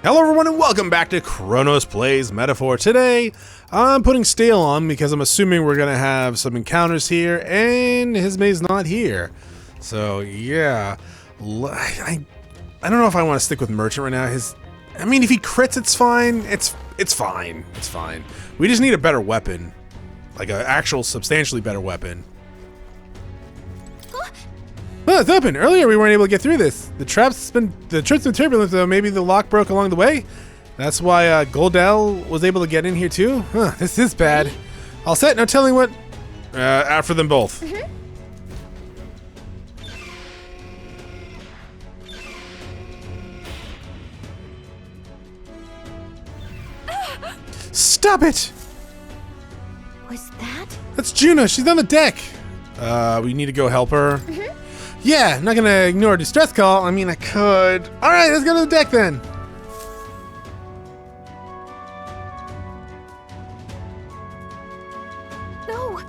Hello everyone and welcome back to Chronos Plays Metaphor. Today, I'm putting Stale on because I'm assuming we're going to have some encounters here and Hismay's not here. So yeah, I don't know if I want to stick with Merchant right now. I mean, if he crits, it's fine. It's fine. It's fine. We just need a better weapon. Like an actual substantially better weapon. Well, it's open. Earlier we weren't able to get through this. The trip's been turbulent, though. Maybe the lock broke along the way. That's why Glodell was able to get in here too. Huh, this is bad. All set. No telling what. After them both. Stop it! Was that? That's Junah. She's on the deck. We need to go help her. Yeah, not gonna ignore a distress call. I mean, I could. All right, let's go to the deck then. No.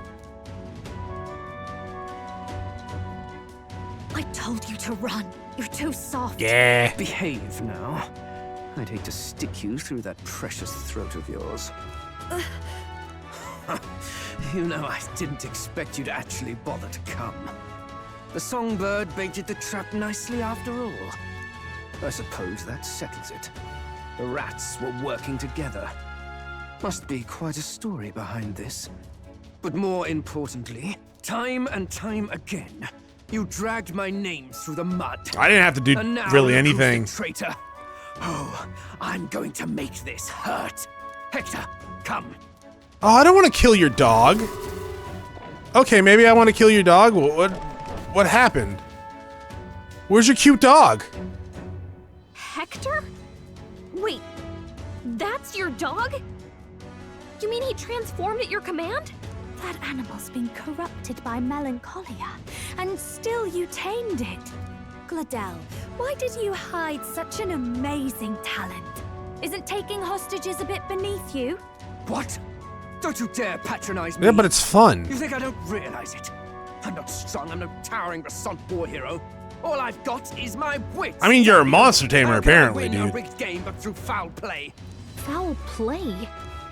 I told you to run. You're too soft. Yeah. Behave now. I'd hate to stick you through that precious throat of yours. You know, I didn't expect you to actually bother to come. The songbird baited the trap nicely after all. I suppose that settles it. The rats were working together. Must be quite a story behind this. But more importantly, time and time again, you dragged my name through the mud. I didn't have to do And now really look who's the anything. traitor. Oh, I'm going to make this hurt. Hector, come. Oh, I don't want to kill your dog. Okay, maybe I want to kill your dog. What happened? Where's your cute dog? Hector? Wait, that's your dog? You mean he transformed at your command? That animal's been corrupted by melancholia, and still you tamed it. Glodell, why did you hide such an amazing talent? Isn't taking hostages a bit beneath you? What? Don't you dare patronize me. Yeah, but it's fun. You think I don't realize it? I'm not strong, I'm no towering Rassant war hero. All I've got is my wits. I mean, you're a monster tamer, How can I apparently, win a dude. rigged game but through foul play. Foul play?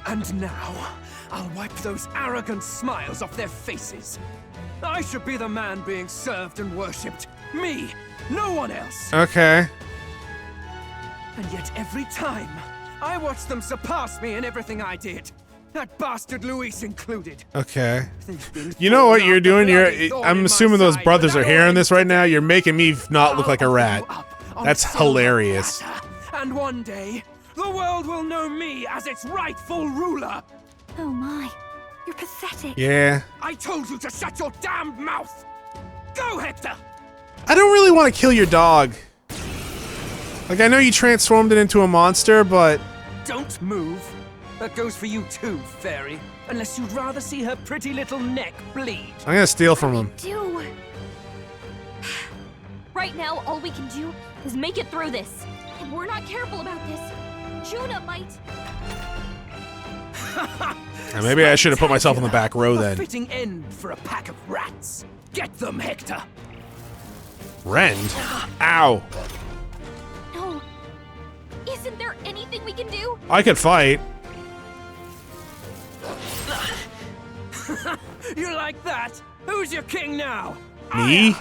And now, I'll wipe those arrogant smiles off their faces. I should be the man being served and worshipped. Me, no one else. Okay. And yet every time, I watch them surpass me in everything I did. That bastard Luis included. Okay. You know what you're doing? I'm assuming those brothers are hearing this right now. You're making me not look like a rat. That's hilarious. And one day, the world will know me as its rightful ruler. Oh my, you're pathetic. Yeah. I told you to shut your damned mouth. Go, Hector. I don't really want to kill your dog. Like, I know you transformed it into a monster, but... Don't move. That goes for you too, fairy. Unless you'd rather see her pretty little neck bleed. I'm gonna steal from him. Do. Right now, all we can do is make it through this. If we're not careful about this, Junah might. Maybe I should have put myself in the back row A then. fitting end for a pack of rats. Get them, Hector. Rend? Ow. No. Isn't there anything we can do? I could fight. You like that? Who's your king now? Me?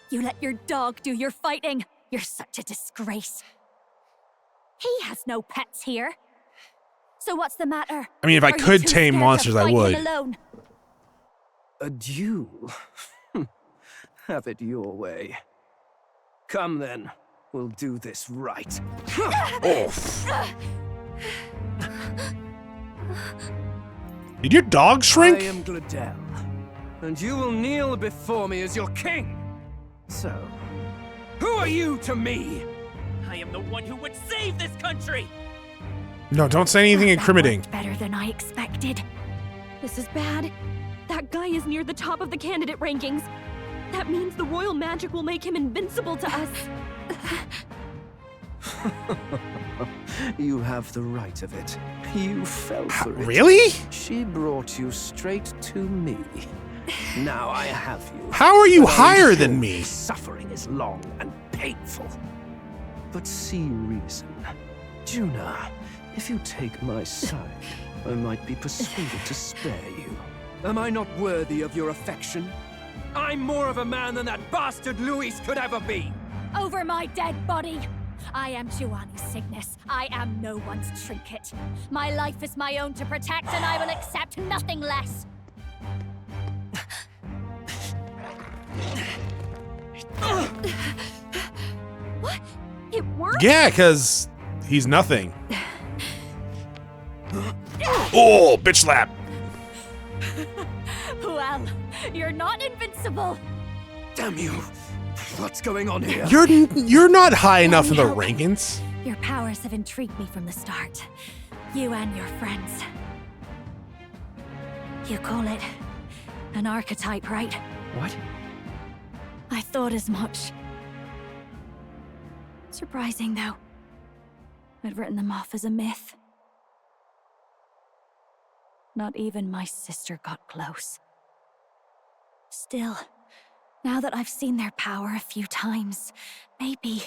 You let your dog do your fighting. You're such a disgrace. He has no pets here. So what's the matter? I mean, if I Are you could too tame scared to monsters, I fight him would. alone? A duel? Have it your way. Come then. We'll do this right. Oof. Did your dog shrink? I am Glodell, and you will kneel before me as your king. So, who are you to me? I am the one who would save this country! No, don't say anything That incriminating. worked better than I expected. This is bad. That guy is near the top of the candidate rankings. That means the royal magic will make him invincible to us. You have the right of it. You fell for it. Really? She brought you straight to me. Now I have you. How are you But I'm higher sure than me? Suffering is long and painful. But see reason. Junah, if you take my side, I might be persuaded to spare you. Am I not worthy of your affection? I'm more of a man than that bastard Luis could ever be. Over my dead body! I am Giovanni's Cygnus. I am no one's trinket. My life is my own to protect, and I will accept nothing less. What? It worked? Yeah, because he's nothing. Oh, bitch slap. Well, you're not invincible. Damn you. What's going on here? You're not high enough in the help. rankings. Your powers have intrigued me from the start. You and your friends. You call it an archetype, right? What? I thought as much. Surprising, though. I'd written them off as a myth. Not even my sister got close. Still, now that I've seen their power a few times, maybe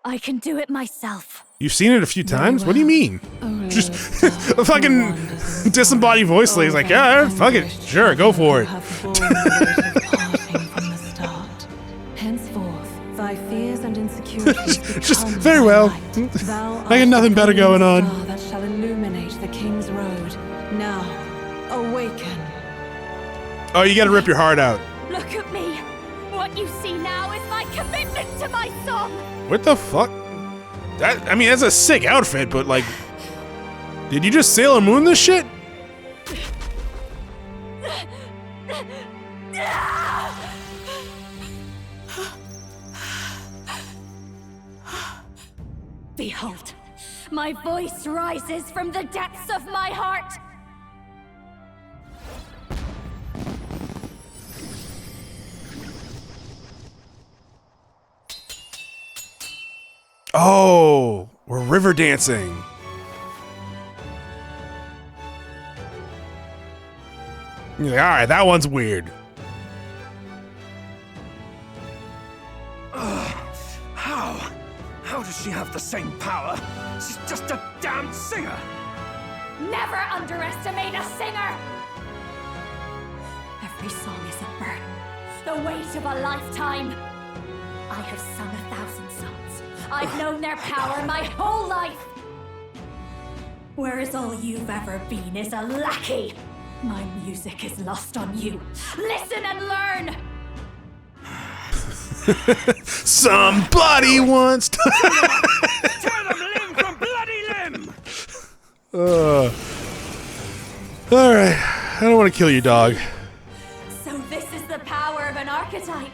I can do it myself. You've seen it a few times? What do you mean? Just a fucking disembodied voice lady's like, yeah, fuck it. Sure, go for it. Henceforth, thy fears and insecurities Just become very well. thy light. Thou I got nothing better going on. art the star that shall illuminate the king's road. Now, awaken. Oh, you gotta rip your heart out. Look at me. What you see now is my commitment to my song. What the fuck? I mean, that's a sick outfit, but like, did you just Sailor Moon this shit? Behold, my voice rises from the depths of my heart. Oh, we're river dancing. You're like, all right, that one's weird. How does she have the same power? She's just a damn singer. Never underestimate a singer. Every song is a burden, the weight of a lifetime. I have sung 1,000 songs. I've known their power my whole life. Whereas all you've ever been is a lackey. My music is lost on you. Listen and learn. Somebody wants to. Tear them limb from bloody limb! All right, I don't want to kill you, dog. So this is the power of an archetype.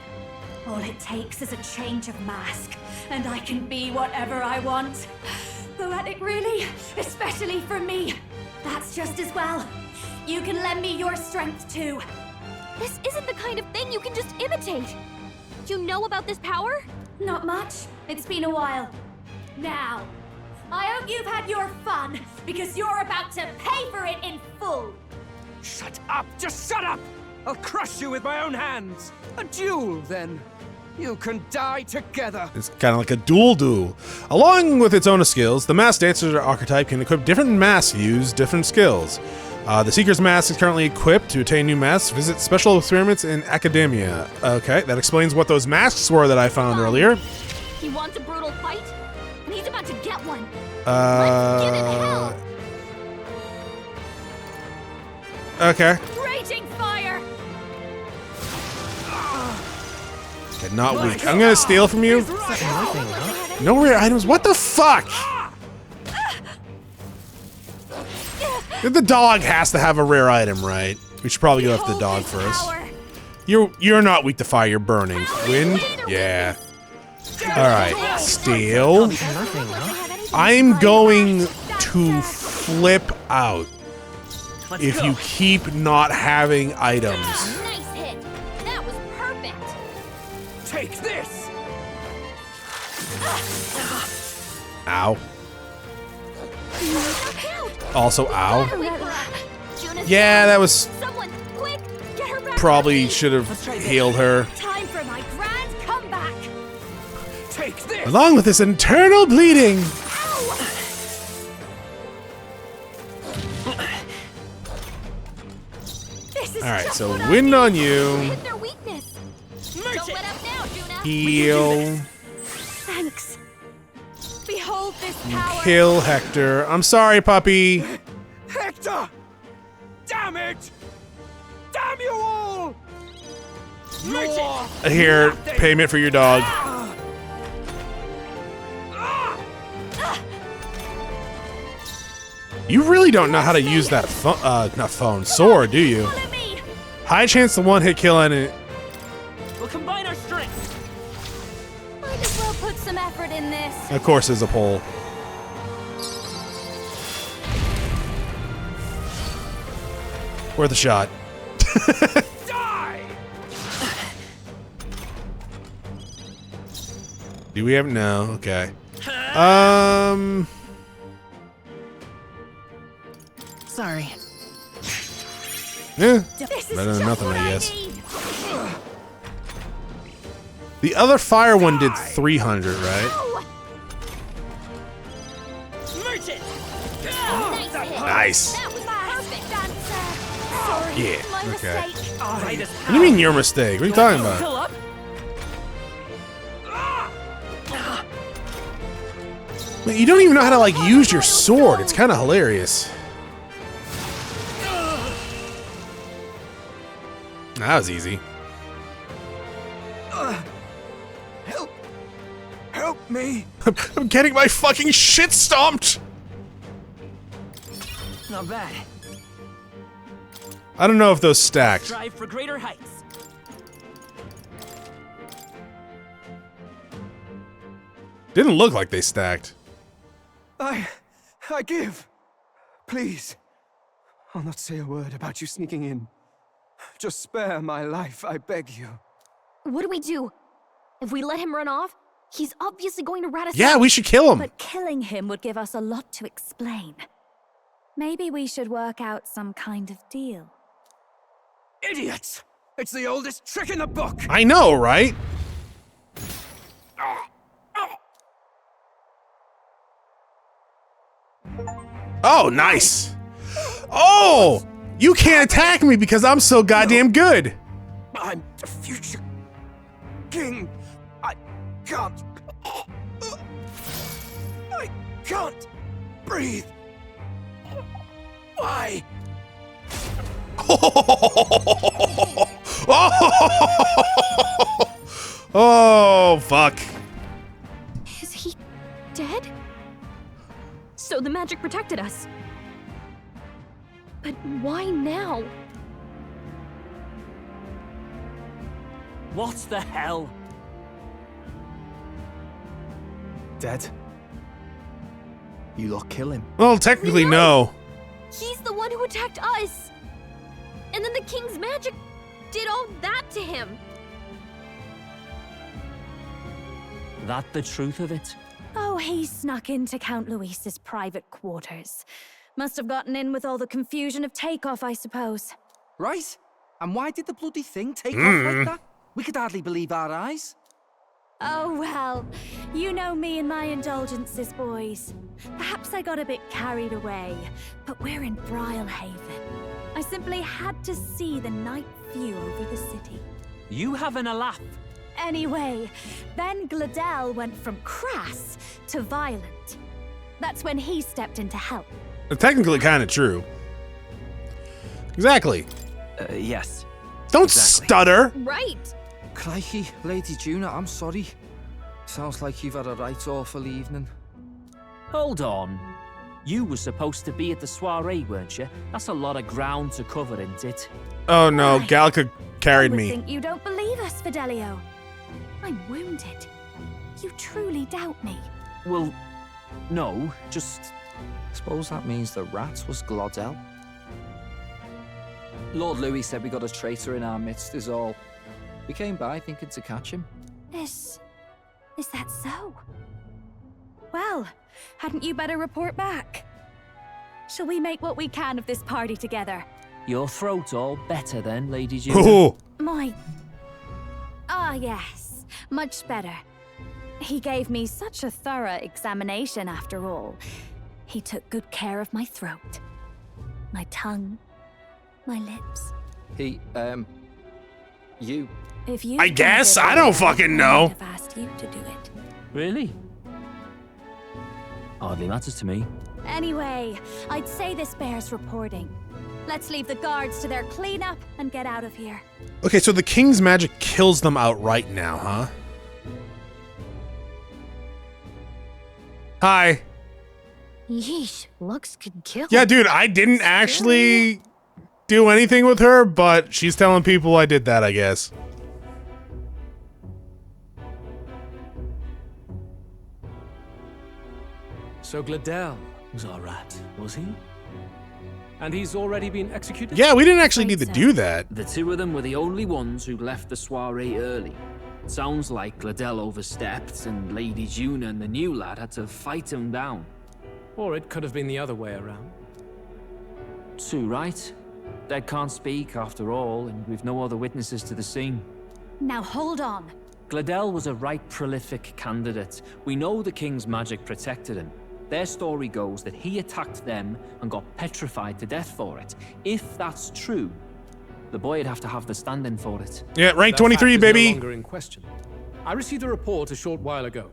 All it takes is a change of mask, and I can be whatever I want. Poetic, really? Especially for me. That's just as well. You can lend me your strength, too. This isn't the kind of thing you can just imitate. Do you know about this power? Not much. It's been a while. Now, I hope you've had your fun, because you're about to pay for it in full. Shut up! Just shut up! I'll crush you with my own hands. A duel, then. You can die together. It's kind of like a duel. Along with its own skills, the masked dancer archetype can equip different masks to use different skills. The Seeker's Mask is currently equipped. To attain new masks, visit special experiments in academia. Okay, that explains what those masks were that I found earlier. He wants a brutal fight, and he's about to get one. Let's give it hell. Okay. Raging fire! Okay, not weak. I'm gonna steal from you. No rare items. What the fuck? The dog has to have a rare item, right? We should probably go after the dog first. You're not weak to fire. You're burning. Wind? Yeah. All right. Steal. I'm going to flip out if you keep not having items. Nice hit. That was perfect. Take this! Ow. Also, ow. Junah's Yeah, down. that was Someone, quick, get her back. probably should have healed her. Time for my grand comeback. Take this! Along with this internal bleeding. Alright, so wind on you. Hit their weakness. Don't let up now, Junah. Heal. Thanks. Behold this power. Kill Hector. I'm sorry, puppy. Hector! Damn it! Damn you all! Here, payment for your dog. You really don't know how to use that sword, do you? Follow me. High chance to one-hit kill on it. We'll combine our strengths. Might as well put some effort in this. Of course, there's a pole. Worth a shot. Die! Do we have no? Okay. Sorry. Yeah. This is Better than just nothing, what I guess. need. The other fire one did 300, right? Ow! Merchant! Nice hit. Nice. That was perfect answer. Sorry, Yeah, my okay. mistake. Right as What do you mean your mistake? What are you talking about? Fill up. Man, you don't even know how to like use your sword. It's kind of hilarious. That was easy. Help me! I'm getting my fucking shit stomped. Not bad. I don't know if those stacked. Strive for greater heights. Didn't look like they stacked. I give. Please. I'll not say a word about you sneaking in. Just spare my life, I beg you. What do we do? If we let him run off, he's obviously going to rat us Yeah, out. we should kill him. But killing him would give us a lot to explain. Maybe we should work out some kind of deal. Idiots! It's the oldest trick in the book! I know, right? Oh, nice. Oh, you can't attack me because I'm so goddamn good. I'm the future king. I can't. I can't breathe. Why? Oh, fuck. Is he dead? So the magic protected us. But why now? What the hell? Dead? You lot kill him. Well, technically, no. He's the one who attacked us. And then the king's magic did all that to him. That the truth of it? Oh, he snuck into Count Luis's private quarters. Must have gotten in with all the confusion of takeoff, I suppose. Right? And why did the bloody thing take off like that? We could hardly believe our eyes. Oh, well, you know me and my indulgences, boys. Perhaps I got a bit carried away, but we're in Brilehaven. I simply had to see the night view over the city. You having a laugh? Anyway, then Glodell went from crass to violent. That's when he stepped in to help. Technically, kind of true. Exactly. Yes. Don't Exactly. stutter. Right. Crikey, Lady Junah, I'm sorry. Sounds like you've had a right awful evening. Hold on. You were supposed to be at the soiree, weren't you? That's a lot of ground to cover, isn't it? Oh no, Why? Gallica carried I would me. think you don't believe us, Fidelio. I'm wounded. You truly doubt me. Well, no, just... Suppose that means the rat was Glodell. Lord Louis said we got a traitor in our midst is all. We came by thinking to catch him. Is that so? Well, hadn't you better report back? Shall we make what we can of this party together? Your throat all better then, Lady Junah? Ooh. Yes. Much better. He gave me such a thorough examination after all. He took good care of my throat, my tongue, my lips. You. If you I guess? I don't fucking know. I've asked you to do it. Really? Hardly matters to me. Anyway, I'd say this bears reporting. Let's leave the guards to their cleanup and get out of here. Okay, so the king's magic kills them outright now, huh? Hi. Yeesh, looks could kill. Yeah, dude, I didn't actually do anything with her, but she's telling people I did that, I guess. So Glodell was our rat, was he? And he's already been executed? Yeah, we didn't actually need to do that. The two of them were the only ones who left the soiree early. Sounds like Glodell overstepped, and Lady Junah and the new lad had to fight him down. Or it could have been the other way around. Too right. Dead can't speak, after all, and we've no other witnesses to the scene. Now hold on. Glodell was a right prolific candidate. We know the king's magic protected him. Their story goes that he attacked them and got petrified to death for it. If that's true, the boy would have to have the stand-in for it. Yeah, rank That 23, fact is baby. no longer in question. I received a report a short while ago.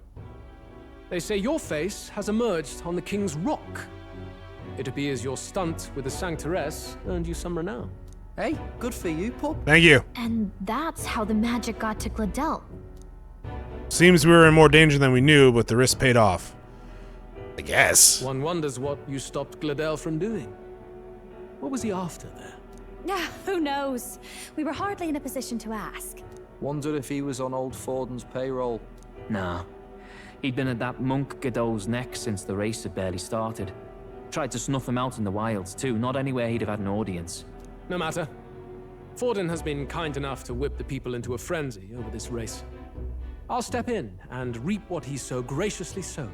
They say your face has emerged on the King's Rock. It appears your stunt with the Sanctoress earned you some renown. Hey, good for you, pup. Thank you. And that's how the magic got to Glodell. Seems we were in more danger than we knew, but the risk paid off. I guess. One wonders what you stopped Glodell from doing. What was he after there? Who knows? We were hardly in a position to ask. Wonder if he was on old Forden's payroll. Nah. He'd been at that monk Godot's neck since the race had barely started. Tried to snuff him out in the wilds too, not anywhere he'd have had an audience. No matter. Forden has been kind enough to whip the people into a frenzy over this race. I'll step in and reap what he so graciously sowed.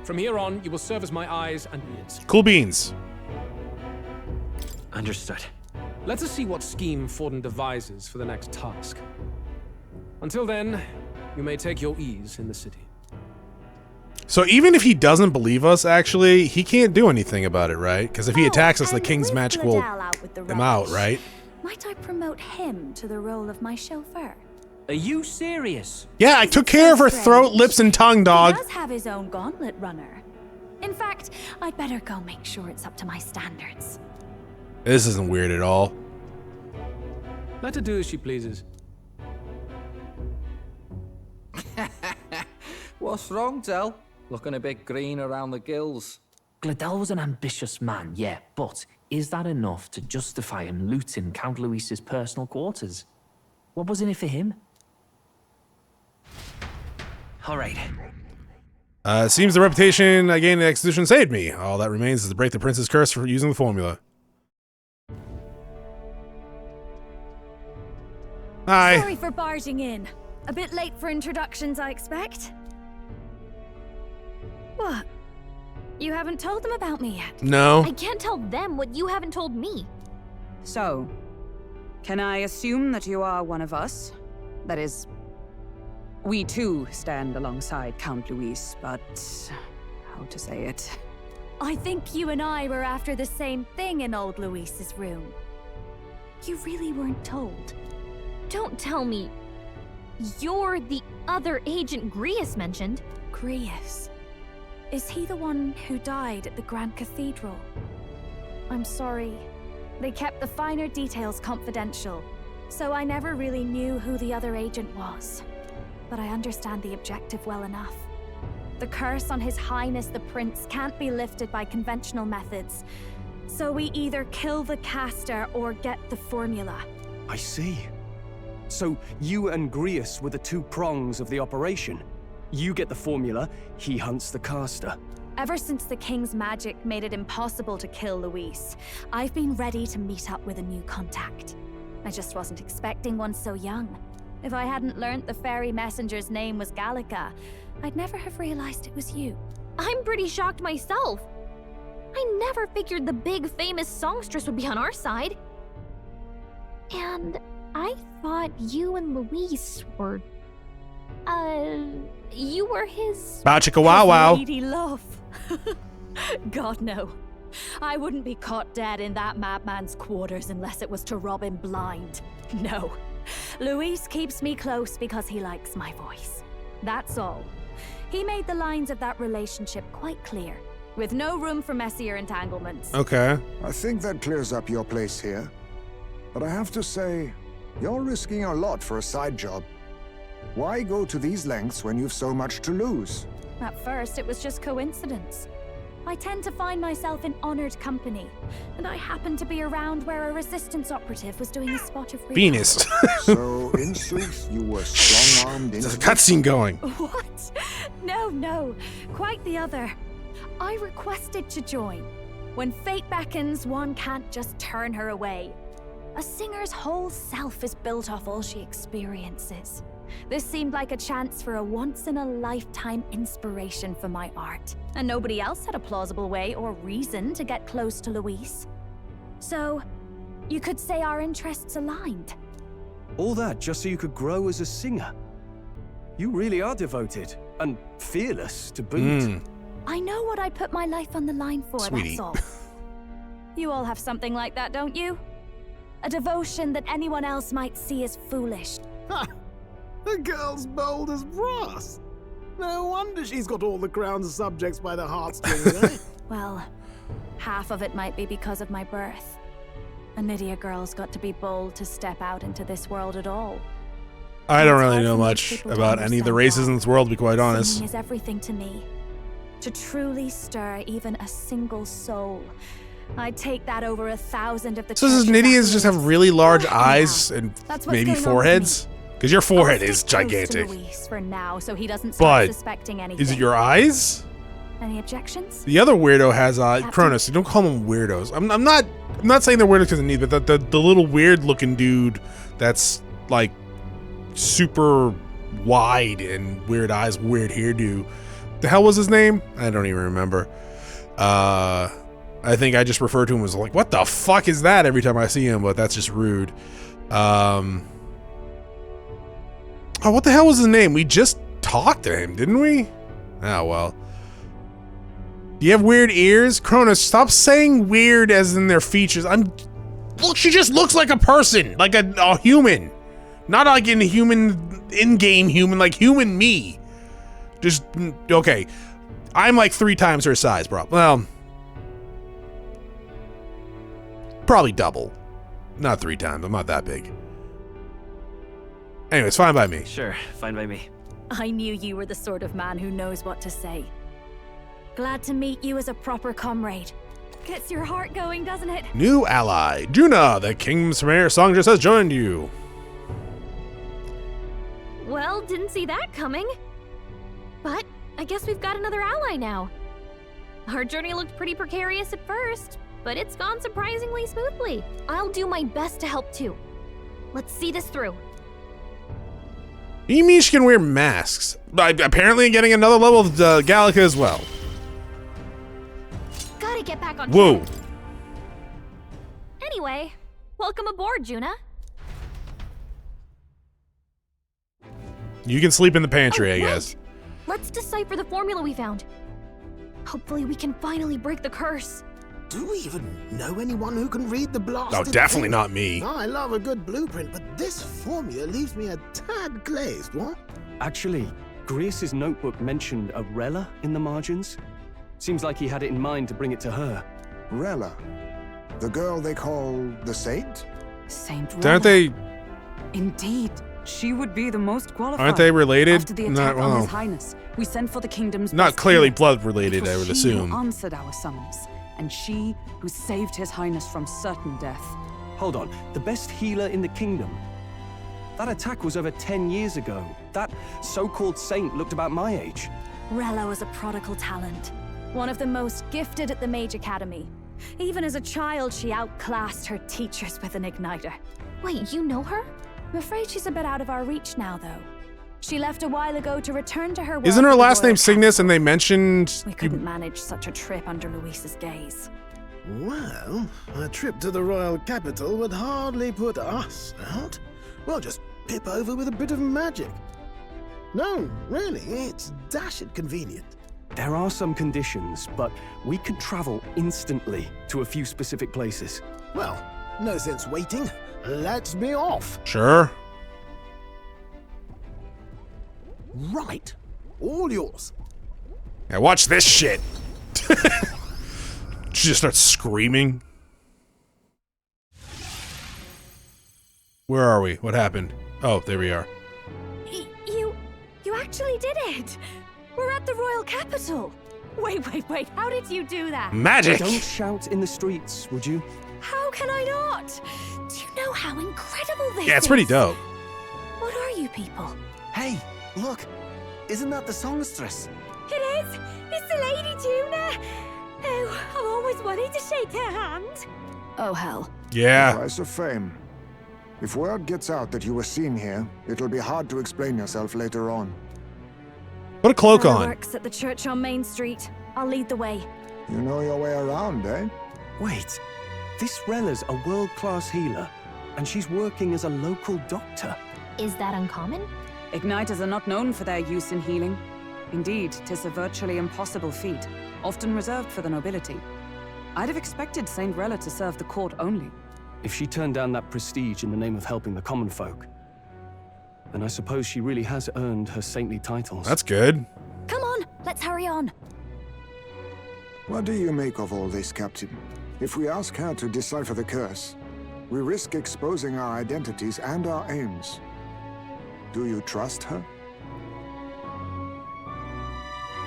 From here on, you will serve as my eyes and ears. Cool beans. Understood. Let us see what scheme Forden devises for the next task. Until then, you may take your ease in the city. So even if he doesn't believe us, actually, he can't do anything about it, right? Because if he attacks us, the and king's with magic will Glodell out with the him out, rubbish, right? Might I promote him to the role of my chauffeur? Are you serious? Yeah, I took care of her throat, lips, and tongue, dog. He does have his own gauntlet runner. In fact, I'd better go make sure it's up to my standards. This isn't weird at all. Let her do as she pleases. What's wrong, Del? Looking a bit green around the gills. Glodell was an ambitious man, yeah, but is that enough to justify him looting Count Luis's personal quarters? What was in it for him? All right. Seems the reputation I gained in the execution saved me. All that remains is to break the prince's curse for using the formula. Hi. Sorry for barging in. A bit late for introductions, I expect. What? You haven't told them about me yet? No. I can't tell them what you haven't told me. So, can I assume that you are one of us? That is, we too stand alongside Count Luis, but how to say it? I think you and I were after the same thing in old Luis's room. You really weren't told. Don't tell me you're the other agent Grius mentioned. Grius. Is he the one who died at the Grand Cathedral? I'm sorry. They kept the finer details confidential, so I never really knew who the other agent was. But I understand the objective well enough. The curse on His Highness the Prince can't be lifted by conventional methods, so we either kill the caster or get the formula. I see. So you and Grius were the two prongs of the operation. You get the formula, he hunts the caster. Ever since the King's magic made it impossible to kill Luis, I've been ready to meet up with a new contact. I just wasn't expecting one so young. If I hadn't learnt the fairy messenger's name was Gallica, I'd never have realized it was you. I'm pretty shocked myself. I never figured the big famous songstress would be on our side. And I thought you and Luis were... you were his... Bow chicka wow wow. Lady love. God, no. I wouldn't be caught dead in that madman's quarters unless it was to rob him blind. No. Luis keeps me close because he likes my voice. That's all. He made the lines of that relationship quite clear, with no room for messier entanglements. Okay. I think that clears up your place here. But I have to say, you're risking a lot for a side job. Why go to these lengths when you've so much to lose? At first, it was just coincidence. I tend to find myself in honored company, and I happened to be around where a resistance operative was doing a spot of Venus. So, in truth, you were strong-armed in... There's a cutscene going. What? No. Quite the other. I requested to join. When fate beckons, one can't just turn her away. A singer's whole self is built off all she experiences. This seemed like a chance for a once-in-a-lifetime inspiration for my art. And nobody else had a plausible way or reason to get close to Luis. So, you could say our interests aligned. All that just so you could grow as a singer. You really are devoted, and fearless to boot. I know what I put my life on the line for, Sweetie. that's all. You all have something like that, don't you? A devotion that anyone else might see as foolish. Ha! The girl's bold as brass. No wonder she's got all the crown's subjects by the heartstrings, eh? Well, half of it might be because of my birth. A Nydia girl's got to be bold to step out into this world at all. I don't really know much about any of the races in this world, to be quite honest. Singing is everything to me. To truly stir even a single soul, I'd take that over 1,000 of the... So does Nydias just have really large eyes and maybe foreheads? Because your forehead is gigantic. For now, so he doesn't start suspecting anything. Is it your eyes? Any objections? The other weirdo has Chronos. You don't call them weirdos. I'm not saying they're weirdos because of need, but the little weird looking dude that's like super wide and weird eyes, weird hairdo. The hell was his name? I don't even remember. I think I just refer to him as like, what the fuck is that every time I see him, but that's just rude. Oh, what the hell was his name? We just talked to him, didn't we? Oh, well. Do you have weird ears? Chronos, stop saying weird as in their features. Look, she just looks like a person, like a human. Not like in-game human, like human me. Just, okay. I'm like 3 times her size, bro. Well, probably double. Not 3 times, I'm not that big. Anyways, fine by me. Sure, fine by me. I knew you were the sort of man who knows what to say. Glad to meet you as a proper comrade. Gets your heart going, doesn't it? New ally, Junah, the King's Premier Songstress has joined you. Well, didn't see that coming. But I guess we've got another ally now. Our journey looked pretty precarious at first, but it's gone surprisingly smoothly. I'll do my best to help too. Let's see this through. You mean she can wear masks? Apparently getting another level of Gallica as well. Gotta get back on Whoa. track. Anyway, welcome aboard, Junah. You can sleep in the pantry, I guess. Let's decipher the formula we found. Hopefully we can finally break the curse. Do we even know anyone who can read the blast? No, definitely not me. I love a good blueprint, but this formula leaves me a tad glazed, what? Actually, Grius's notebook mentioned a Rella in the margins. Seems like he had it in mind to bring it to her. Rella? The girl they call the Saint? Saint Rella. Aren't they... Indeed. She would be the most qualified. Aren't they related? After the attack on His Highness, we sent for the kingdom's not clearly blood related, I would assume. She answered our summons, and she who saved His Highness from certain death. Hold on, the best healer in the kingdom? That attack was over 10 years ago. That so-called saint looked about my age. Rella was a prodigal talent. One of the most gifted at the Mage Academy. Even as a child, she outclassed her teachers with an igniter. Wait, you know her? I'm afraid she's a bit out of our reach now, though. She left a while ago to return to her work. Isn't her last name Cygnus, and they mentioned... We couldn't manage such a trip under Luis's gaze. Well, a trip to the royal capital would hardly put us out. We'll just pip over with a bit of magic. No, really, it's dashed convenient. There are some conditions, but we could travel instantly to a few specific places. Well, no sense waiting. Let's be off. Sure. Right. All yours. Now watch this shit. She just starts screaming. Where are we? What happened? Oh, there we are. You actually did it! We're at the royal capital! Wait, how did you do that? Magic! Don't shout in the streets, would you? How can I not? Do you know how incredible this is? Yeah, it's pretty dope. What are you people? Hey, look! Isn't that the songstress? It is! It's the Lady Junah! Oh, I've always wanted to shake her hand. Oh, hell. Yeah. Price of fame. If word gets out that you were seen here, it'll be hard to explain yourself later on. Put a cloak Rella on. works at the church on Main Street. I'll lead the way. You know your way around, eh? Wait, this Rella's a world-class healer, and she's working as a local doctor. Is that uncommon? Igniters are not known for their use in healing. Indeed, 'tis a virtually impossible feat, often reserved for the nobility. I'd have expected Saint Rella to serve the court only. If she turned down that prestige in the name of helping the common folk, then I suppose she really has earned her saintly titles. That's good. Come on, let's hurry on. What do you make of all this, Captain? If we ask her to decipher the curse, we risk exposing our identities and our aims. Do you trust her?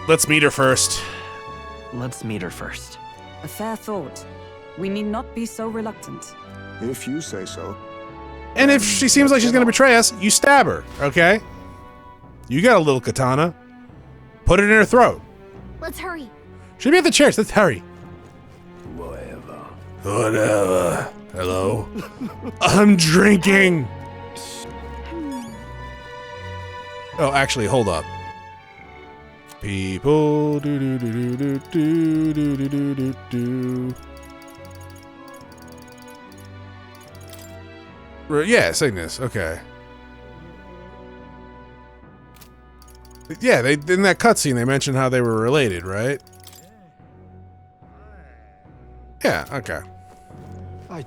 Let's meet her first. Let's meet her first. A fair thought. We need not be so reluctant. If you say so. And if she seems like she's gonna betray us, you stab her, okay? You got a little katana. Put it in her throat. Let's hurry. She'll be at the church. Let's hurry. Whatever. Hello? I'm drinking. Oh, actually, hold up. People do do do do do do do do do do. Yeah, Cygnus. Okay. Yeah, they in that cutscene they mentioned how they were related, right? Yeah. Okay. I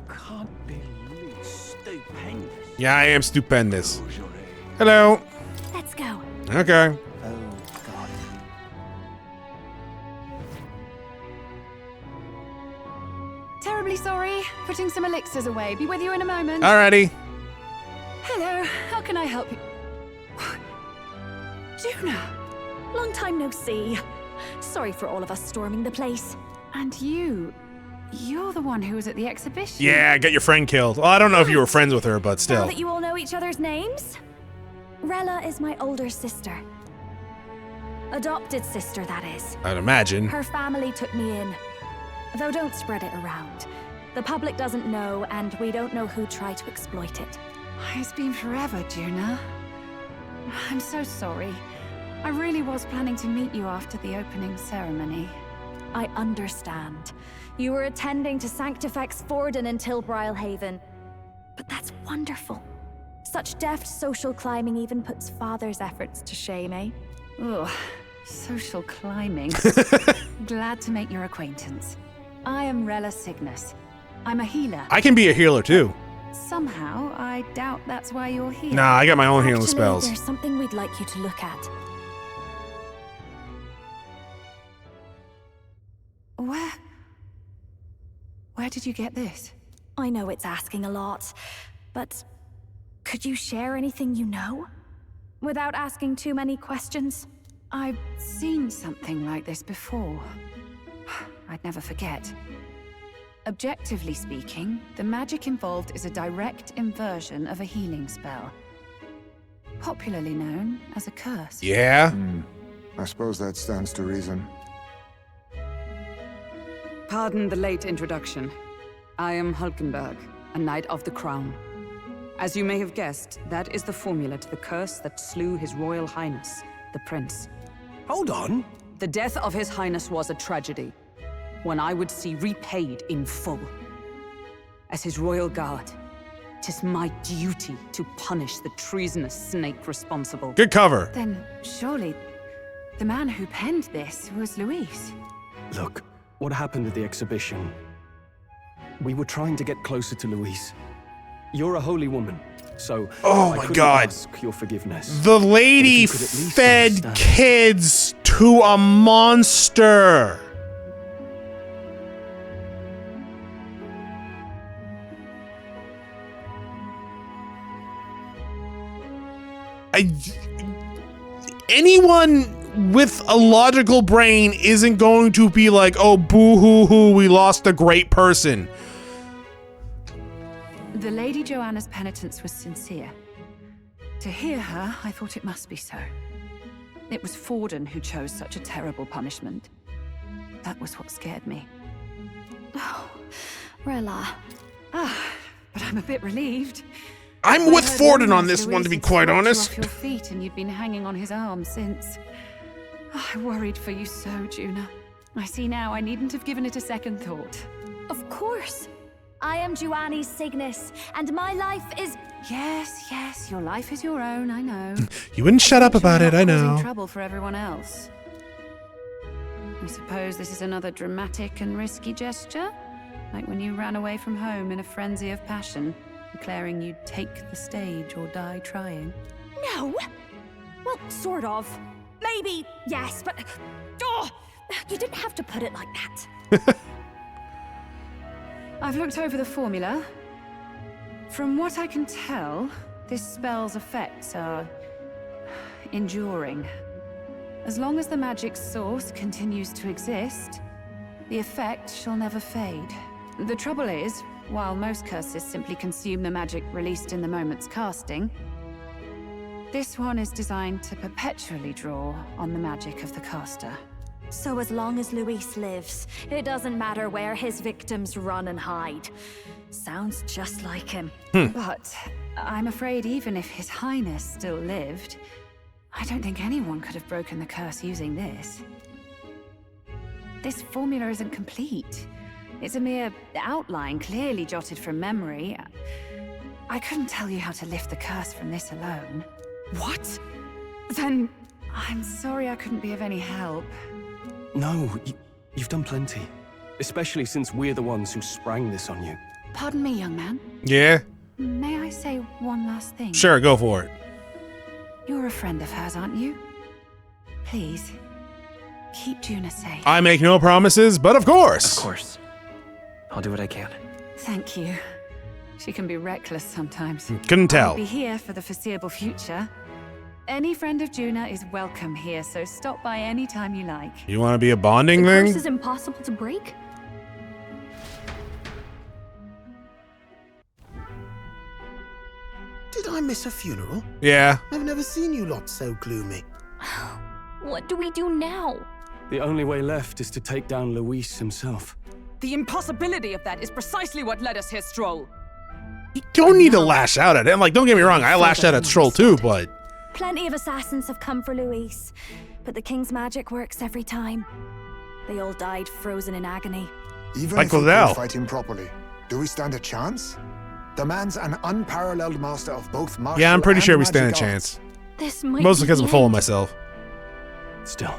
can't believe stupendous. Yeah, I am stupendous. Hello. Let's go. Okay. Oh, God. Terribly sorry. Putting some elixirs away. Be with you in a moment. Alrighty. Hello. How can I help you? Junah! Long time no see. Sorry for all of us storming the place. And you're the one who was at the exhibition? Yeah, get your friend killed. Well, I don't know if you were friends with her, but Now still. that you all know each other's names? Rella is my older sister. Adopted sister, that is. I'd imagine. Her family took me in. Though don't spread it around. The public doesn't know, and we don't know who tried to exploit it. It's been forever, Junah. I'm so sorry. I really was planning to meet you after the opening ceremony. I understand. You were attending to Sanctifex Forden in Tilbrylehaven. But that's wonderful. Such deft social climbing even puts father's efforts to shame, eh? Ugh, social climbing. Glad to make your acquaintance. I am Rella Cygnus. I'm a healer. I can be a healer too. Somehow, I doubt that's why you're here. Nah, I got my own healing Actually, spells. there's something we'd like you to look at. Where did you get this? I know it's asking a lot, but could you share anything you know? Without asking too many questions? I've seen something like this before. I'd never forget. Objectively speaking, the magic involved is a direct inversion of a healing spell. Popularly known as a curse. Yeah? I suppose that stands to reason. Pardon the late introduction. I am Hulkenberg, a Knight of the Crown. As you may have guessed, that is the formula to the curse that slew His Royal Highness, the Prince. Hold on. The death of His Highness was a tragedy. one I would see repaid in full. As his royal guard, 'tis my duty to punish the treasonous snake responsible. Good cover. Then surely the man who penned this was Luis. Look, what happened at the exhibition? We were trying to get closer to Luis. You're a holy woman, so oh I my couldn't God. ask your forgiveness. The lady fed kids to a monster. Anyone with a logical brain isn't going to be like, oh, boo-hoo-hoo, we lost a great person. The Lady Joanna's penitence was sincere. To hear her, I thought it must be so. It was Forden who chose such a terrible punishment. That was what scared me. Oh, Rella. But I'm a bit relieved. I'm with Forden on this one, to be quite honest. You off your feet and you'd been hanging on his arm since. I worried for you so, Junah. I see now I needn't have given it a second thought. Of course. I am Juani's Cygnus, and my life is... Yes, your life is your own, I know. You wouldn't shut up about it, I know. Causing trouble for everyone else. I suppose this is another dramatic and risky gesture? Like when you ran away from home in a frenzy of passion, declaring you'd take the stage or die trying. No! Well, sort of. Maybe, yes, but... Oh, you didn't have to put it like that. I've looked over the formula. From what I can tell, this spell's effects are enduring. As long as the magic's source continues to exist, the effect shall never fade. The trouble is, while most curses simply consume the magic released in the moment's casting, this one is designed to perpetually draw on the magic of the caster. So as long as Luis lives, it doesn't matter where his victims run and hide. Sounds just like him. But I'm afraid even if His Highness still lived, I don't think anyone could have broken the curse using this. This formula isn't complete. It's a mere outline, clearly jotted from memory. I couldn't tell you how to lift the curse from this alone. What? Then I'm sorry I couldn't be of any help. No, you've done plenty. Especially since we're the ones who sprang this on you. Pardon me, young man. Yeah? May I say one last thing? Sure, go for it. You're a friend of hers, aren't you? Please, keep Junah safe. I make no promises, but of course. Of course. I'll do what I can. Thank you. She can be reckless sometimes. Couldn't tell. I'll be here for the foreseeable future. Any friend of Junah is welcome here, so stop by any time you like. You want to be a bonding The thing? curse is impossible to break? Did I miss a funeral? Yeah. I've never seen you lot so gloomy. What do we do now? The only way left is to take down Luis himself. The impossibility of that is precisely what led us here, Stroll. You don't need to lash out at him. Like, don't get me wrong, I lashed out at Stroll too, but... Plenty of assassins have come for Luis, but the king's magic works every time. They all died frozen in agony. Even Like if we Glodell. could fight him properly, do we stand a chance? The man's an unparalleled master of both martial Yeah, I'm pretty and sure we stand a magic chance. This might Mostly be because the I'm full of end. myself. Still,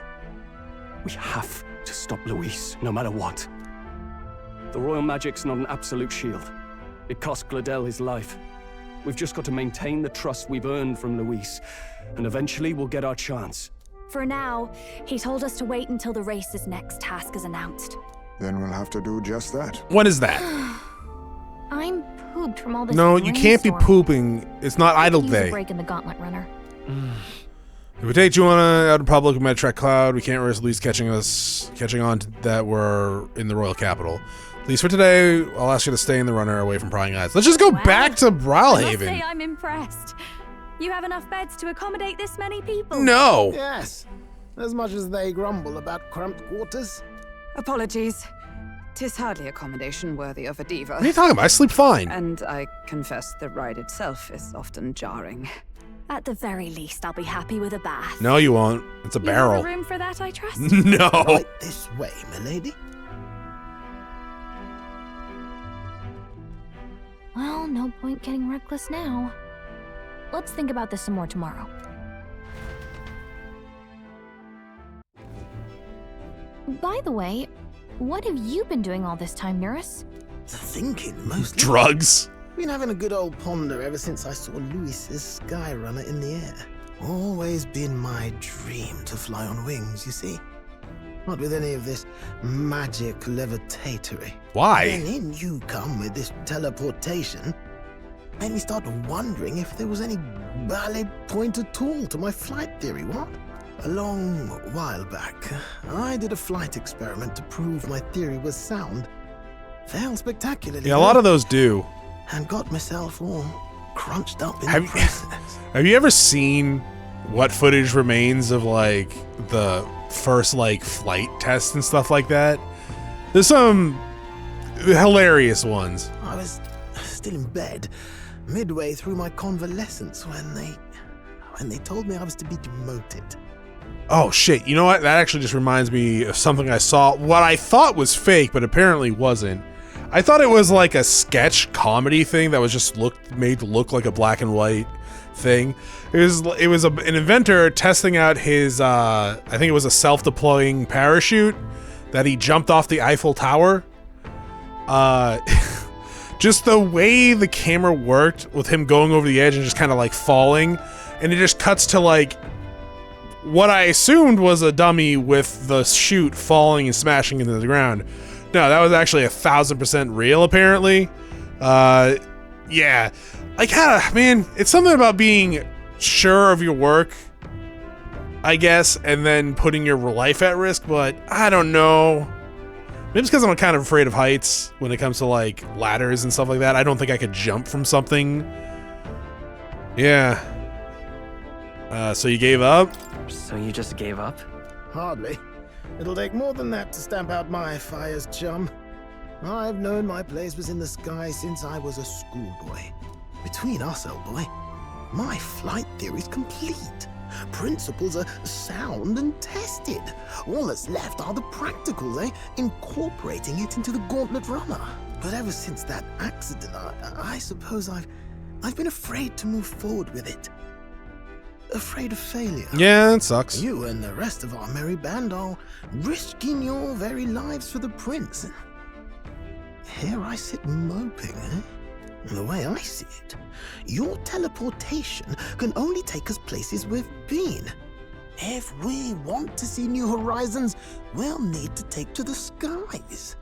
we have to stop Luis, no matter what. The royal magic's not an absolute shield. It cost Glodell his life. We've just got to maintain the trust we've earned from Luis, and eventually we'll get our chance. For now, he told us to wait until the race's next task is announced. Then we'll have to do just that. When is that? I'm pooped from all this No, you can't be brainstorming. pooping. It's not idle Use a day. break in the gauntlet runner. If we take Junah out in public with Med Trek Cloud, we can't risk at least catching on to that we're in the royal capital. At least for today, I'll ask you to stay in the runner away from prying eyes. Let's just go back to I must Brawlhaven. say I'm impressed. You have enough beds to accommodate this many people? No. Yes. As much as they grumble about cramped quarters. Apologies. 'Tis hardly accommodation worthy of a diva. What are you talking about? I sleep fine. And I confess the ride itself is often jarring. At the very least, I'll be happy with a bath. No, you won't. It's a You barrel. have a room for that, I trust? No. Right this way, milady. Well, no point getting reckless now. Let's think about this some more tomorrow. By the way, what have you been doing all this time, Nurse? Thinking, mostly. Drugs. Been having a good old ponder ever since I saw Luis's sky runner in the air. Always been my dream to fly on wings, you see. Not with any of this magic levitatory. Why? And in you come with this teleportation. Made me start wondering if there was any valid point at all to my flight theory, what? A long while back, I did a flight experiment to prove my theory was sound. Failed spectacularly. Yeah, a lot of those do. And got myself all crunched up in Have the process. Have you ever seen what footage remains of like the first like flight tests and stuff like that? There's some hilarious ones. I was still in bed, midway through my convalescence when they told me I was to be demoted. Oh shit, you know what? That actually just reminds me of something I saw. What I thought was fake, but apparently wasn't. I thought it was like a sketch comedy thing that was just made to look like a black and white thing. It was an inventor testing out his I think it was a self-deploying parachute that he jumped off the Eiffel Tower. Just the way the camera worked with him going over the edge and just kind of like falling, and it just cuts to like what I assumed was a dummy with the chute falling and smashing into the ground. No, that was actually 1,000% real, apparently. Yeah. Man, it's something about being sure of your work, I guess, and then putting your life at risk, but I don't know. Maybe it's because I'm kind of afraid of heights when it comes to, like, ladders and stuff like that. I don't think I could jump from something. Yeah. So you gave up? So you just gave up? Hardly. It'll take more than that to stamp out my fire's chum. I've known my place was in the sky since I was a schoolboy. Between us, old boy, my flight theory's complete. Principles are sound and tested. All that's left are the practicals, incorporating it into the gauntlet runner. But ever since that accident, I suppose I've been afraid to move forward with it. Afraid of failure. Yeah, it sucks. You and the rest of our merry band are risking your very lives for the prince. Here I sit moping, The way I see it, your teleportation can only take us places we've been. If we want to see new horizons, we'll need to take to the skies.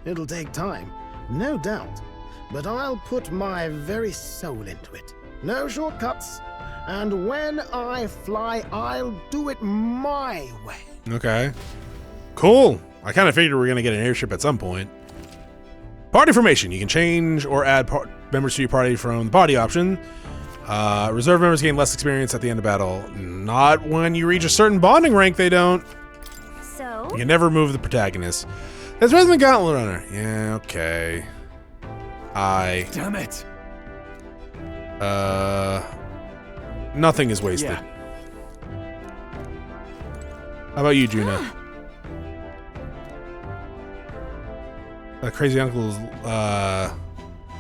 It'll take time, no doubt, but I'll put my very soul into it. No shortcuts. And when I fly, I'll do it my way. Okay. Cool. I kind of figured we were going to get an airship at some point. Party formation. You can change or add members to your party from the party option. Reserve members gain less experience at the end of battle. Not when you reach a certain bonding rank, they don't. So? You can never move the protagonist. That's better than Gauntlet Runner. Yeah, okay. Damn it. Nothing is wasted. Yeah. How about you, Junah? That crazy uncle's,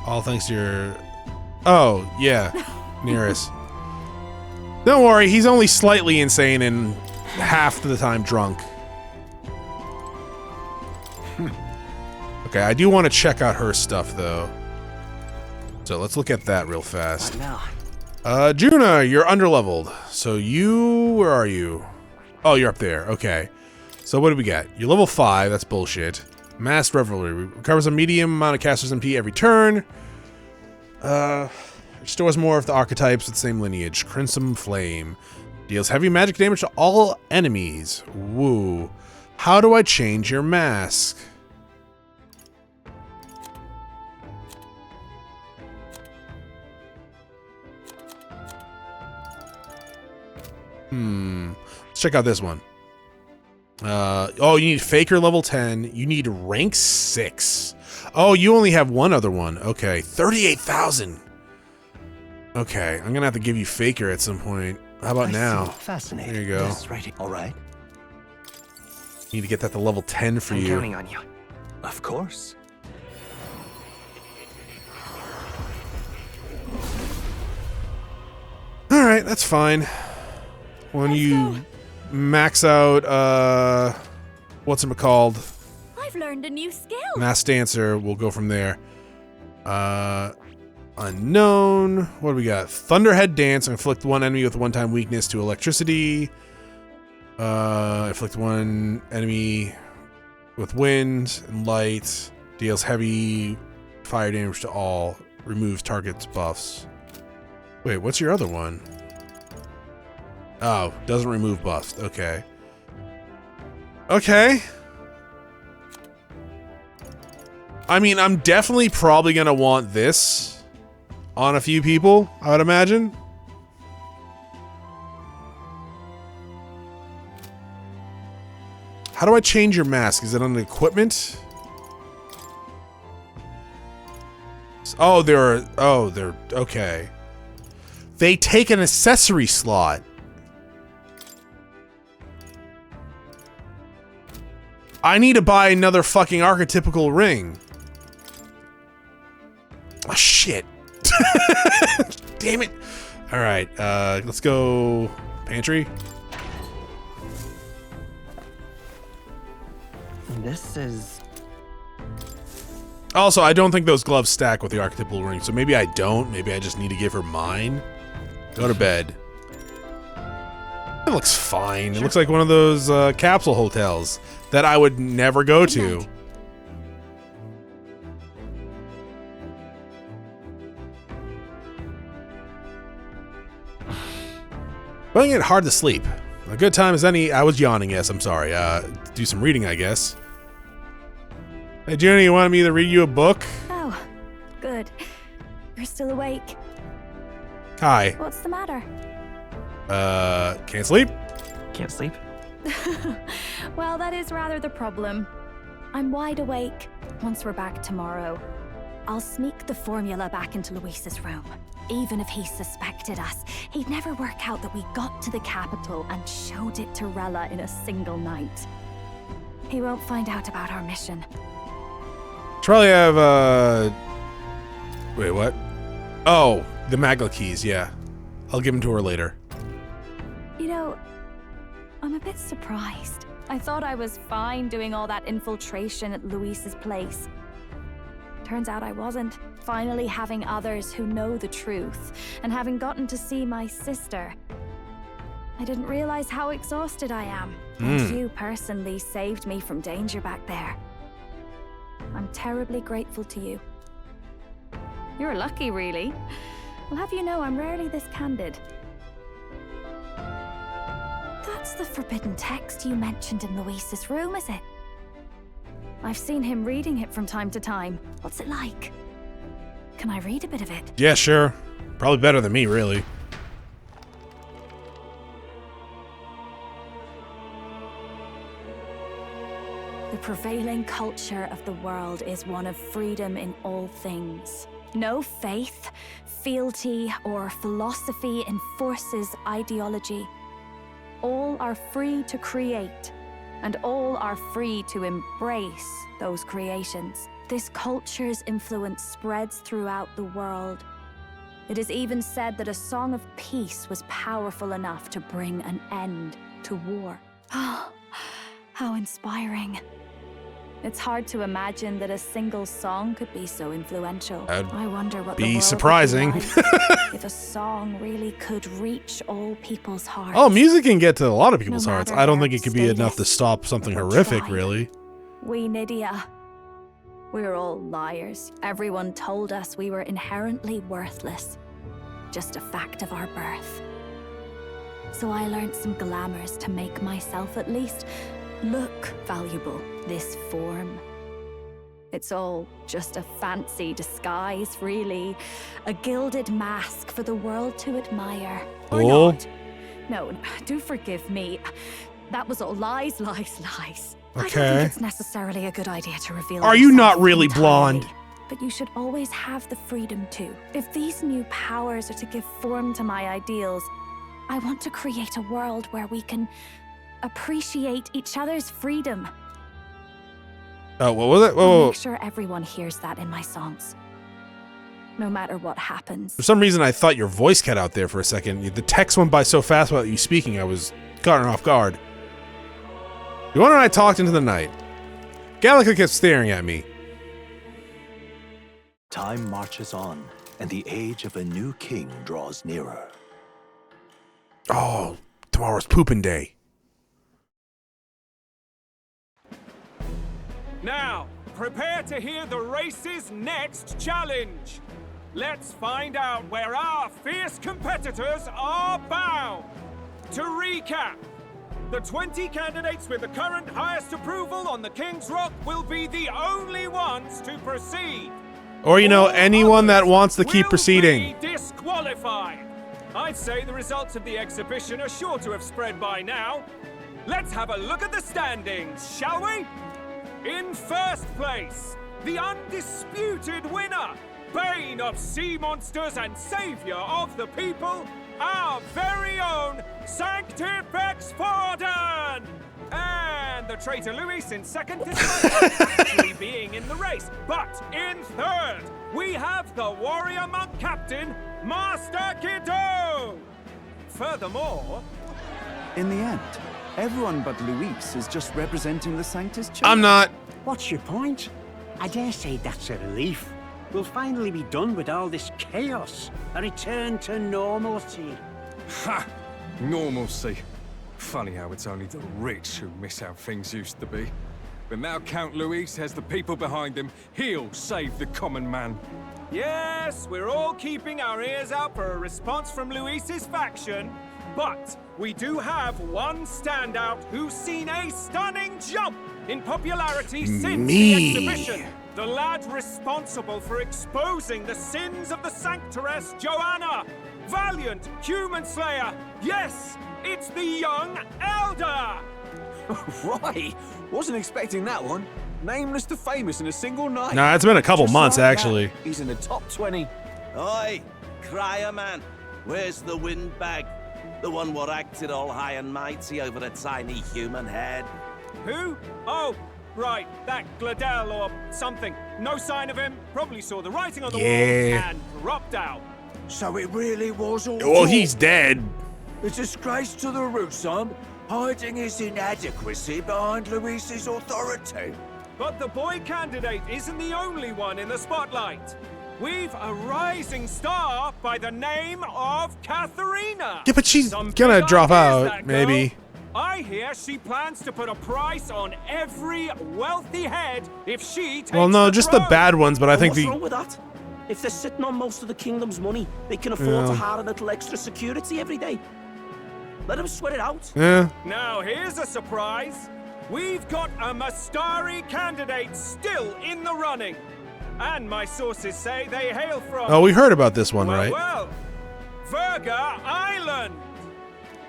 all thanks to your... Oh, yeah. Nearest. Don't worry, he's only slightly insane and half the time drunk. Okay, I do want to check out her stuff, though. So let's look at that real fast. Junah, you're underleveled. So where are you? Oh, you're up there. Okay. So what do we got? You're level 5. That's bullshit. Mass Revelry. Recovers a medium amount of caster's MP every turn. Restores more of the archetypes with the same lineage. Crimson Flame. Deals heavy magic damage to all enemies. Woo. How do I change your mask? Let's check out this one. Oh, you need Faker level 10. You need rank 6. Oh, you only have one other one. Okay, 38,000. Okay, I'm gonna have to give you Faker at some point. How about now? Fascinating. There you go. All right. Need to get that to level 10 for I'm you. counting on you. Of course. Alright, that's fine. When you max out, what's it called? I've learned a new skill. Mass Dancer, we'll go from there. Unknown. What do we got? Thunderhead Dance. Inflict one enemy with one-time weakness to electricity. Inflict one enemy with wind and light. Deals heavy fire damage to all. Removes target's buffs. Wait, what's your other one? Oh, doesn't remove buffs. Okay. Okay. I mean, I'm definitely probably going to want this on a few people, I would imagine. How do I change your mask? Is it on the equipment? Oh, they're okay. They take an accessory slot. I need to buy another fucking archetypical ring. Oh, shit. Damn it. All right, let's go pantry. This is... Also, I don't think those gloves stack with the archetypal ring, so maybe I don't. Maybe I just need to give her mine. Go to bed. It looks fine. It looks like one of those capsule hotels that I would never go to. Finding it hard to sleep. A good time as any. I was yawning, yes, I'm sorry. Do some reading, I guess. Hey, Junah, you wanted me to read you a book? Oh, good. You're still awake. Hi. What's the matter? Can't sleep? Can't sleep? Well, that is rather the problem. I'm wide awake. Once we're back tomorrow, I'll sneak the formula back into Luis's room. Even if he suspected us, he'd never work out that we got to the capital and showed it to Rella in a single night. He won't find out about our mission. Probably have, wait, what? Oh, the Magla keys, yeah. I'll give them to her later. You know, I'm a bit surprised. I thought I was fine doing all that infiltration at Luis's place. Turns out I wasn't. Finally having others who know the truth, and having gotten to see my sister. I didn't realize how exhausted I am. And you personally saved me from danger back there. I'm terribly grateful to you. You're lucky, really. I'll have you know I'm rarely this candid. That's the forbidden text you mentioned in Luis's room, is it? I've seen him reading it from time to time. What's it like? Can I read a bit of it? Yeah, sure. Probably better than me, really. The prevailing culture of the world is one of freedom in all things. No faith, fealty, or philosophy enforces ideology. All are free to create, and all are free to embrace those creations. This culture's influence spreads throughout the world. It is even said that a song of peace was powerful enough to bring an end to war. Oh, how inspiring. It's hard to imagine that a single song could be so influential. I wonder what the world would be surprising. like if a song really could reach all people's hearts. Oh, music can get to a lot of people's No hearts. matter I don't their think it could be enough to status stop something or horrific, tribe. really. We Nydia. We're all liars. Everyone told us we were inherently worthless. Just a fact of our birth. So I learned some glamours to make myself at least look valuable. This form. It's all just a fancy disguise, really. A gilded mask for the world to admire. Or Oh. not. No, do forgive me. That was all lies, lies, lies. I don't Okay. think it's necessarily a good idea to reveal. Are you yourself not really entirely. blonde? But you should always have the freedom to. If these new powers are to give form to my ideals, I want to create a world where we can appreciate each other's freedom. Oh, what was it? I'll Whoa. make sure everyone hears that in my songs. no matter what happens. For some reason, I thought your voice cut out there for a second. The text went by so fast without you speaking, I was caught off guard. Junah and I talked into the night. Gallica kept staring at me. Time marches on, and the age of a new king draws nearer. Oh, tomorrow's pooping day. Now, prepare to hear the race's next challenge. Let's find out where our fierce competitors are bound. To recap, the 20 candidates with the current highest approval on the King's Rock will be the only ones to proceed. Or, you know, anyone that wants to keep proceeding. Be disqualified. I'd say the results of the exhibition are sure to have spread by now. Let's have a look at the standings, shall we? In first place, the undisputed winner, bane of sea monsters and savior of the people, our very own Sanctifex Forden! And the traitor Luis in second, despite actually being in the race. But in third, we have the warrior monk captain, Master Kiddo! Furthermore... In the end, everyone but Luis is just representing the Sanctus Church. I'm not. What's your point? I dare say that's a relief. We'll finally be done with all this chaos. A return to normalcy. Ha! Normalcy. Funny how it's only the rich who miss how things used to be. But now Count Luis has the people behind him. He'll save the common man. Yes, we're all keeping our ears out for a response from Luis's faction. But we do have one standout who's seen a stunning jump in popularity since the exhibition. The lad responsible for exposing the sins of the Sanctoress Joanna. Valiant human slayer. Yes, it's the young elder. Right, wasn't expecting that one. Nameless to famous in a single night. Nah, it's been a couple Just months, like actually. that, he's in the top 20. Oi, crier man, where's the windbag? The one what acted all high and mighty over a tiny human head. Who? Oh, right, that Glodell or something. No sign of him. Probably saw the writing on the wall and dropped out. So it really was all Well, he's dead. A disgrace to the Rusum, hiding his inadequacy behind Luis's authority. But the boy candidate isn't the only one in the spotlight. We've a rising star by the name of Katharina. Yeah, but she's gonna drop out, maybe. I hear she plans to put a price on every wealthy head if she takes Well, no, just the bad ones, but I think What's the... wrong with that? If they're sitting on most of the kingdom's money, they can afford to Yeah. hire a little extra security every day. Let them sweat it out. Yeah. Now here's a surprise. We've got a Mastari candidate still in the running. And my sources say they hail from... Oh, we heard about this one, well, right? Well, Virga Island.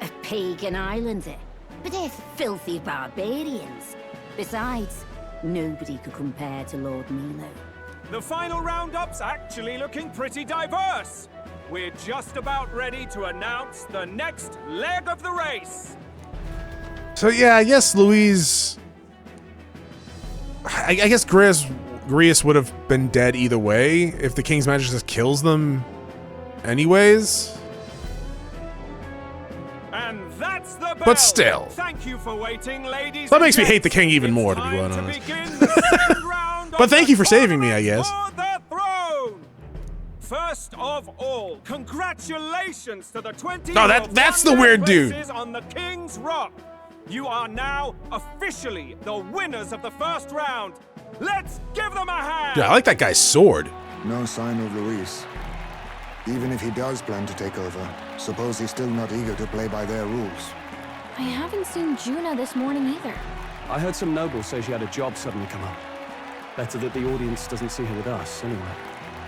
A pagan island, eh? But they're filthy barbarians. Besides, nobody could compare to Lord Milo. The final roundup's actually looking pretty diverse. We're just about ready to announce the next leg of the race. So yeah, I guess Louise... I guess Grius would have been dead either way if the King's Magic just kills them anyways. And that's the bell. But still. Thank you for waiting, ladies. That makes me hate the King even more, to be quite honest. But thank you for saving me, I guess. First of all, congratulations to the 20 No, that's the weird dude. on the King's Rock. You are now officially the winners of the first round. Let's give them a hand. Yeah, I like that guy's sword. No sign of Luis. Even if he does plan to take over, suppose he's still not eager to play by their rules. I haven't seen Junah this morning either. I heard some nobles say she had a job suddenly come up. Better that the audience doesn't see her with us, anyway.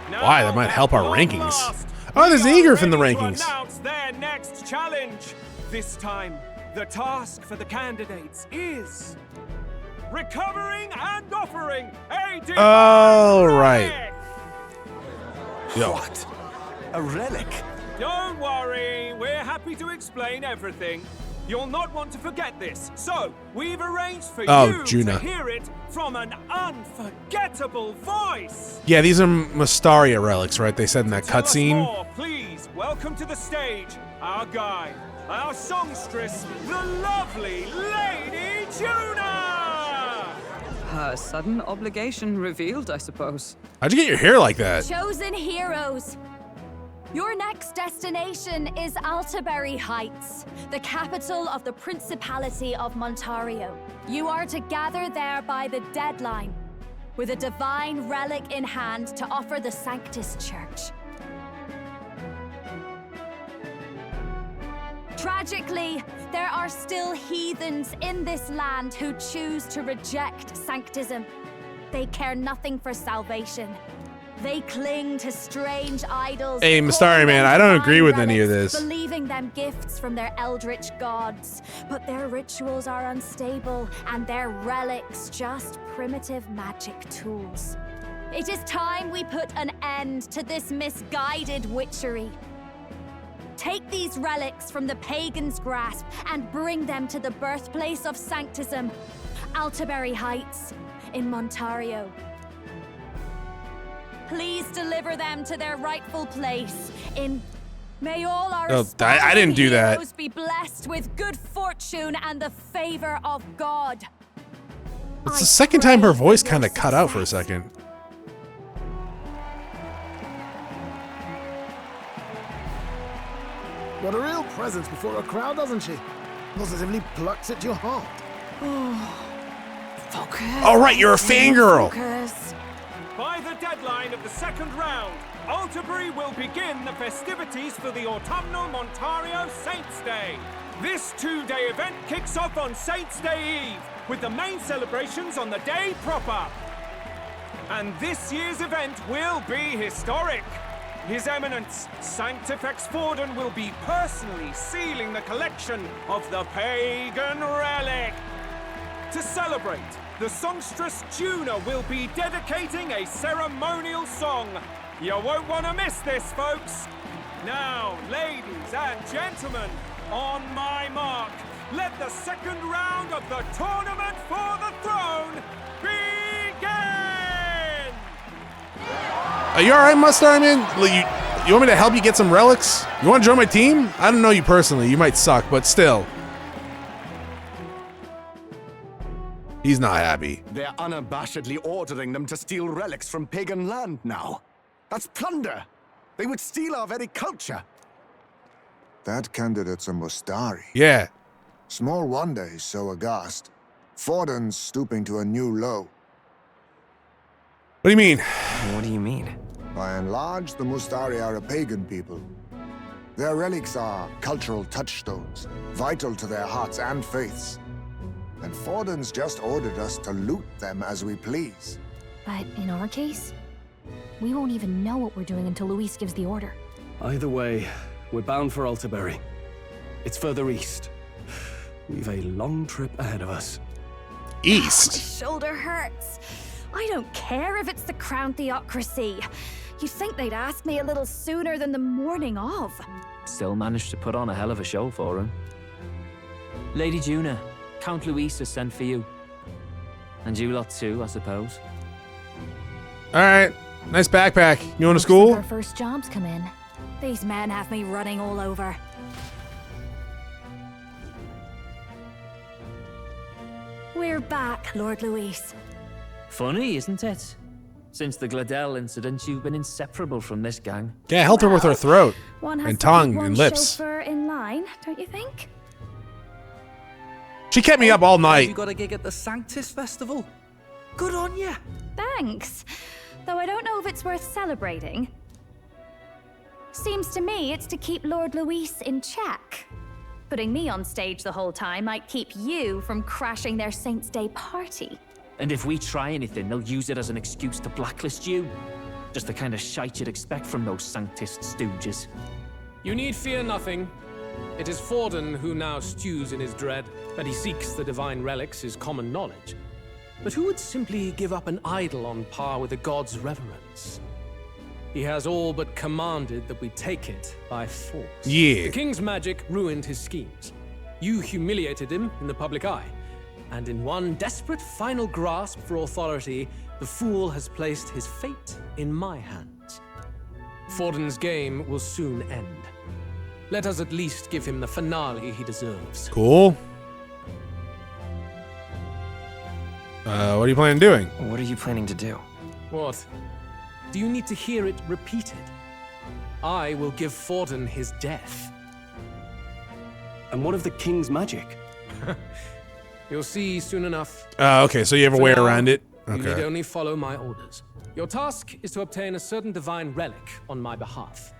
Why? That might help our rankings. Oh, there's Eager in the rankings. Announce their next challenge. This time, the task for the candidates is recovering and offering a divine Oh, right. Yo. What? A relic? Don't worry, we're happy to explain everything. You'll not want to forget this. So, we've arranged for you Junah. to hear it from an unforgettable voice. Yeah, these are Mystaria relics, right? They said in that cutscene. Please welcome to the stage our guide, our songstress, the lovely Lady Junah! Her sudden obligation revealed, I suppose. How'd you get your hair like that? Chosen heroes. Your next destination is Altaberry Heights, the capital of the Principality of Montario. You are to gather there by the deadline, with a divine relic in hand to offer the Sanctus Church. Tragically, there are still heathens in this land who choose to reject sanctism. They care nothing for salvation. They cling to strange idols. Hey, Mystaria, man, I don't agree with any of this. Believing them gifts from their eldritch gods. But their rituals are unstable, and their relics just primitive magic tools. It is time we put an end to this misguided witchery. Take these relics from the pagan's grasp and bring them to the birthplace of sanctism, Altaberry Heights in Montario. Please deliver them to their rightful place in... May all our I didn't do that. heroes be blessed with good fortune and the favor of God. It's the second time her voice kind of cut out for a second. Got a real presence before a crowd, doesn't she? Positively plucks at your heart. Focus. All right, you're a fangirl. Focus. By the deadline of the second round, Altaberry will begin the festivities for the autumnal Montario Saints' Day. This two-day event kicks off on Saints' Day Eve, with the main celebrations on the day proper. And this year's event will be historic. His Eminence, Sanctifex Forden, will be personally sealing the collection of the pagan relic. To celebrate, the songstress Junah will be dedicating a ceremonial song. You won't want to miss this, folks. Now, ladies and gentlemen, on my mark, let the second round of the Tournament for the Throne begin! Are you alright, Mystaria, man? You want me to help you get some relics? You want to join my team? I don't know you personally. You might suck, but still. He's not happy. They're unabashedly ordering them to steal relics from pagan land now. That's plunder. They would steal our very culture. That candidate's a Mustari. Yeah. Small wonder he's so aghast. Forden's stooping to a new low. What do you mean? What do you mean? By and large, the Mustari are a pagan people. Their relics are cultural touchstones, vital to their hearts and faiths. And Forden's just ordered us to loot them as we please. But in our case, we won't even know what we're doing until Luis gives the order. Either way, we're bound for Altaberry. It's further east. We've a long trip ahead of us. East? My shoulder hurts. I don't care if it's the Crown Theocracy. You'd think they'd ask me a little sooner than the morning of. Still managed to put on a hell of a show for him. Lady Junah, Count Luis has sent for you. And you lot too, I suppose. Alright. Nice backpack. You going to Our school? first jobs come in. These men have me running all over. We're back, Lord Luis. Funny, isn't it? Since the Glodell incident, you've been inseparable from this gang. Yeah, I helped her with her throat. One has And to tongue keep one and lips. chauffeur in line, don't you think? She kept me up all night. You got a gig at the Sanctus Festival? Good on ya. Thanks. Though I don't know if it's worth celebrating. Seems to me it's to keep Lord Luis in check. Putting me on stage the whole time might keep you from crashing their Saints' Day party. And if we try anything, they'll use it as an excuse to blacklist you. Just the kind of shite you'd expect from those Sanctist stooges. You need fear nothing. It is Forden who now stews in his dread. That he seeks the divine relics is common knowledge. But who would simply give up an idol on par with the god's reverence? He has all but commanded that we take it by force. Yeah. The king's magic ruined his schemes. You humiliated him in the public eye, and in one desperate final grasp for authority, the fool has placed his fate in my hands. Forden's game will soon end. Let us at least give him the finale he deserves. Cool. What are you planning on doing? What are you planning to do? What? Do you need to hear it repeated? I will give Forden his death. And what of the king's magic? You'll see soon enough. Okay, so you have a way around it? You need Okay. only follow my orders. Your task is to obtain a certain divine relic on my behalf.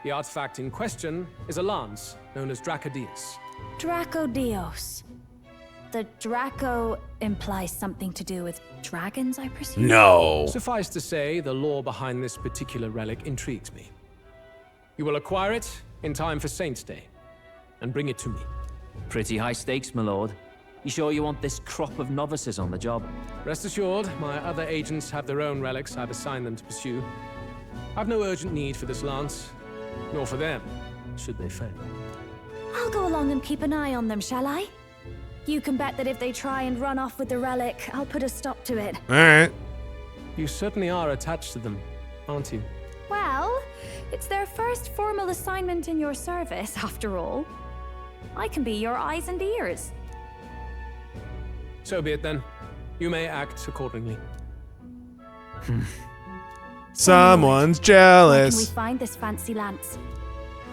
The artifact in question is a lance known as Dracodius. Dracodios. The Draco implies something to do with dragons, I presume? No. Suffice to say, the lore behind this particular relic intrigues me. You will acquire it in time for Saint's Day, and bring it to me. Pretty high stakes, my lord. You sure you want this crop of novices on the job? Rest assured, my other agents have their own relics I've assigned them to pursue. I've no urgent need for this lance, nor for them, should they fail. I'll go along and keep an eye on them, shall I? You can bet that if they try and run off with the relic, I'll put a stop to it. Alright. You certainly are attached to them, aren't you? Well, it's their first formal assignment in your service, after all. I can be your eyes and ears. So be it then. You may act accordingly. Someone's Where can we jealous. find this fancy lance?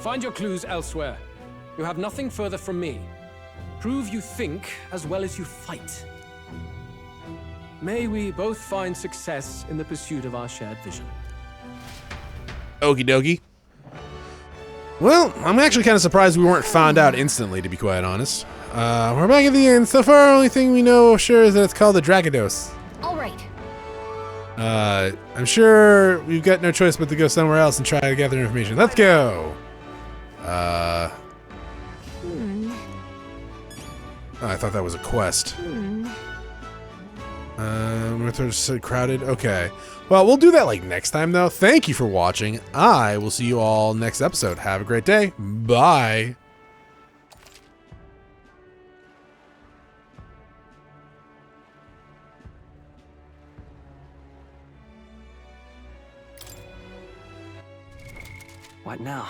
Find your clues elsewhere. You have nothing further from me. Prove you think as well as you fight. May we both find success in the pursuit of our shared vision. Okie dokie. Well, I'm actually kind of surprised we weren't found out instantly, to be quite honest. We're back at the end. So far, only thing we know sure is that it's called the Dracodios. All right. I'm sure we've got no choice but to go somewhere else and try to gather information. Let's go! Oh, I thought that was a quest. We're so crowded. Okay. Well, we'll do that like next time, though. Thank you for watching. I will see you all next episode. Have a great day. Bye. What now?